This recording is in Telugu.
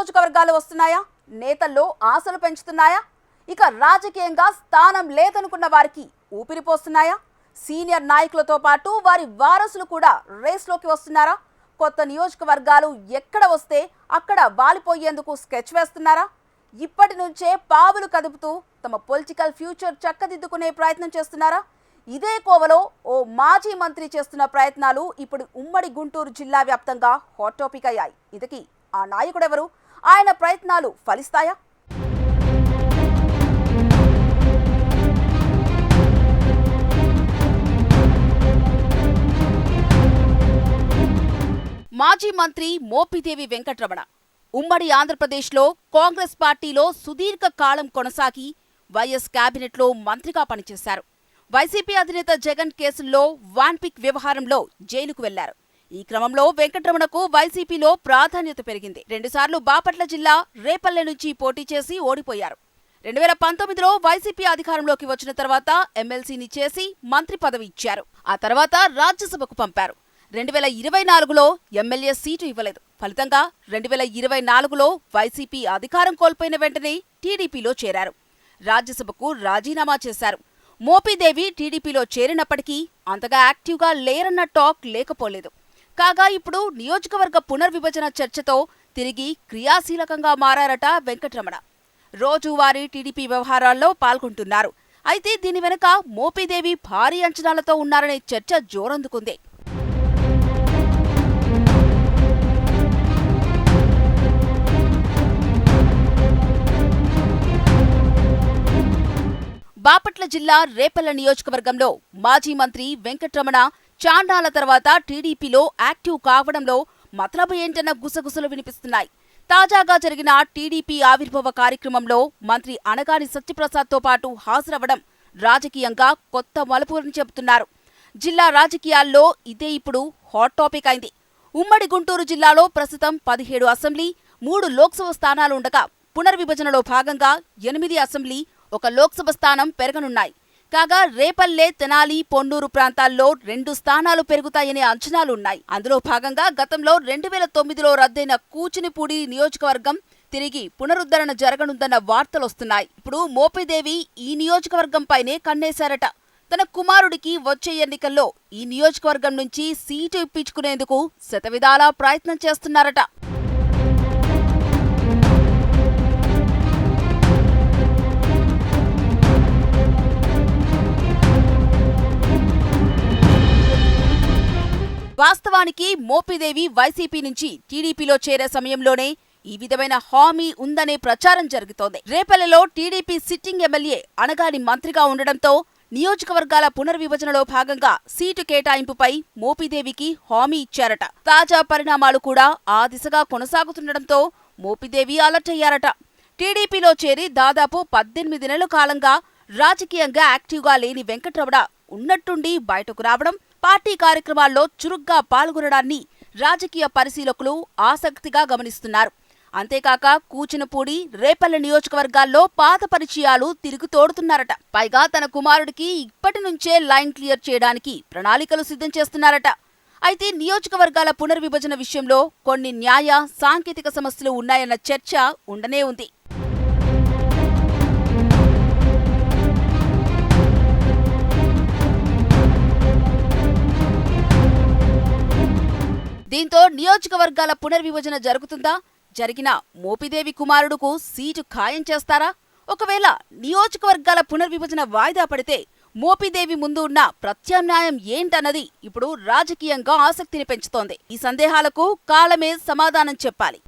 నియోజకవర్గాలు వస్తున్నాయా? నేతల్లో ఆశలు పెంచుతున్నాయా? ఇక రాజకీయంగా స్థానం లేదనుకున్న వారికి ఊపిరిపోస్తున్నాయా? సీనియర్ నాయకులతో పాటు వారి వారసులు కూడా రేస్లోకి వస్తున్నారా? కొత్త నియోజకవర్గాలు ఎక్కడ వస్తే అక్కడ వాలిపోయేందుకు స్కెచ్ వేస్తున్నారా? ఇప్పటి నుంచే పావులు కదుపుతూ తమ పొలిటికల్ ఫ్యూచర్ చక్కదిద్దుకునే ప్రయత్నం చేస్తున్నారా? ఇదే కోవలో ఓ మాజీ మంత్రి చేస్తున్న ప్రయత్నాలు ఇప్పుడు ఉమ్మడి గుంటూరు జిల్లా వ్యాప్తంగా హాట్ టాపిక్ అయ్యాయి. ఇదికి ఆ నాయకుడెవరు? ఆయన ప్రయత్నాలు ఫలిస్తాయా? మాజీ మంత్రి మోపిదేవి వెంకటరమణ ఉమ్మడి ఆంధ్రప్రదేశ్లో కాంగ్రెస్ పార్టీలో సుదీర్ఘ కాలం కొనసాగి వైఎస్ కేబినెట్లో మంత్రిగా పనిచేశారు. వైసీపీ అధినేత జగన్ కేసుల్లో వాన్పిక్ వ్యవహారంలో జైలుకు వెళ్లారు. ఈ క్రమంలో వెంకటరమణకు వైసీపీలో ప్రాధాన్యత పెరిగింది. 2 సార్లు బాపట్ల జిల్లా రేపల్లె నుంచి పోటీ చేసి ఓడిపోయారు. 2019లో వైసీపీ అధికారంలోకి వచ్చిన తర్వాత ఎమ్మెల్సీని చేసి మంత్రి పదవి ఇచ్చారు. ఆ తర్వాత రాజ్యసభకు పంపారు. 2024లో ఎమ్మెల్యే సీటు ఇవ్వలేదు. ఫలితంగా 2024లో వైసీపీ అధికారం కోల్పోయిన వెంటనే టీడీపీలో చేరారు. రాజ్యసభకు రాజీనామా చేశారు. మోపిదేవి టీడీపీలో చేరినప్పటికీ అంతగా యాక్టివ్గా లేరన్న టాక్ లేకపోలేదు. కాగా ఇప్పుడు నియోజకవర్గ పునర్విభజన చర్చతో తిరిగి క్రియాశీలకంగా మారారట వెంకటరమణ. రోజువారీ టీడీపీ వ్యవహారాల్లో పాల్గొంటున్నారు. అయితే దీని వెనుక మోపిదేవి భారీ అంచనాలతో ఉన్నారనే చర్చ జోరందుకుంది. బాపట్ల జిల్లా రేపల్లె నియోజకవర్గంలో మాజీ మంత్రి వెంకటరమణ చాండాల తర్వాత టీడీపీలో యాక్టివ్ కావడంలో మతలబు ఏంటన్న గుసగుసలు వినిపిస్తున్నాయి. తాజాగా జరిగిన టీడీపీ ఆవిర్భావ కార్యక్రమంలో మంత్రి అనగాని సత్యప్రసాద్తో పాటు హాజరవ్వడం రాజకీయంగా కొత్త మలుపుని చెబుతున్నారు. జిల్లా రాజకీయాల్లో ఇదే ఇప్పుడు హాట్ టాపిక్ అయింది. ఉమ్మడి గుంటూరు జిల్లాలో ప్రస్తుతం 17 అసెంబ్లీ, 3 లోక్సభ స్థానాలుండగా పునర్విభజనలో భాగంగా 8 అసెంబ్లీ, 1 లోక్సభ స్థానం పెరగనున్నాయి. కాగా రేపల్లె, తెనాలి, పొన్నూరు ప్రాంతాల్లో 2 స్థానాలు పెరుగుతాయనే అంచనాలున్నాయి. అందులో భాగంగా గతంలో 2009లో రద్దయిన కూచినిపూడి నియోజకవర్గం తిరిగి పునరుద్ధరణ జరగనుందన్న వార్తలొస్తున్నాయి. ఇప్పుడు మోపిదేవి ఈ నియోజకవర్గంపైనే కన్నేశారట. తన కుమారుడికి వచ్చే ఎన్నికల్లో ఈ నియోజకవర్గం నుంచి సీటు ఇప్పించుకునేందుకు శతవిధాలా ప్రయత్నం చేస్తున్నారట. వాస్తవానికి మోపిదేవి వైసీపీ నుంచి టీడీపీలో చేరే సమయంలోనే ఈ విధమైన హామీ ఉందనే ప్రచారం జరుగుతోంది. రేపల్లెలో టీడీపీ సిట్టింగ్ ఎమ్మెల్యే అనగాని మంత్రిగా ఉండడంతో నియోజకవర్గాల పునర్విభజనలో భాగంగా సీటు కేటాయింపుపై మోపిదేవికి హామీ ఇచ్చారట. తాజా పరిణామాలు కూడా ఆ దిశగా కొనసాగుతుండటంతో మోపిదేవి అలర్ట్ అయ్యారట. టీడీపీలో చేరి దాదాపు 18 నెలల కాలంగా రాజకీయంగా యాక్టివ్గా లేని వెంకటరమణ ఉన్నట్టుండి బయటకు రావడం, పార్టీ కార్యక్రమాల్లో చురుగ్గా పాల్గొనడాన్ని రాజకీయ పరిశీలకులు ఆసక్తిగా గమనిస్తున్నారు. అంతేకాక కూచినపూడి, రేపల్లె నియోజకవర్గాల్లో పాత పరిచయాలు తిరుగుతోడుతున్నారట. పైగా తన కుమారుడికి ఇప్పటి నుంచే లైన్ క్లియర్ చేయడానికి ప్రణాళికలు సిద్ధం చేస్తున్నారట. అయితే నియోజకవర్గాల పునర్విభజన విషయంలో కొన్ని న్యాయ, సాంకేతిక సమస్యలు ఉన్నాయన్న చర్చ ఉండనే ఉంది. దీంతో నియోజకవర్గాల పునర్విభజన జరుగుతుందా? జరిగిన మోపిదేవి కుమారుడుకు సీటు ఖాయం చేస్తారా? ఒకవేళ నియోజకవర్గాల పునర్విభజన వాయిదా పడితే మోపిదేవి ముందు ఉన్న ప్రత్యామ్నాయం ఏంటన్నది ఇప్పుడు రాజకీయంగా ఆసక్తిని పెంచుతోంది. ఈ సందేహాలకు కాలమే సమాధానం చెప్పాలి.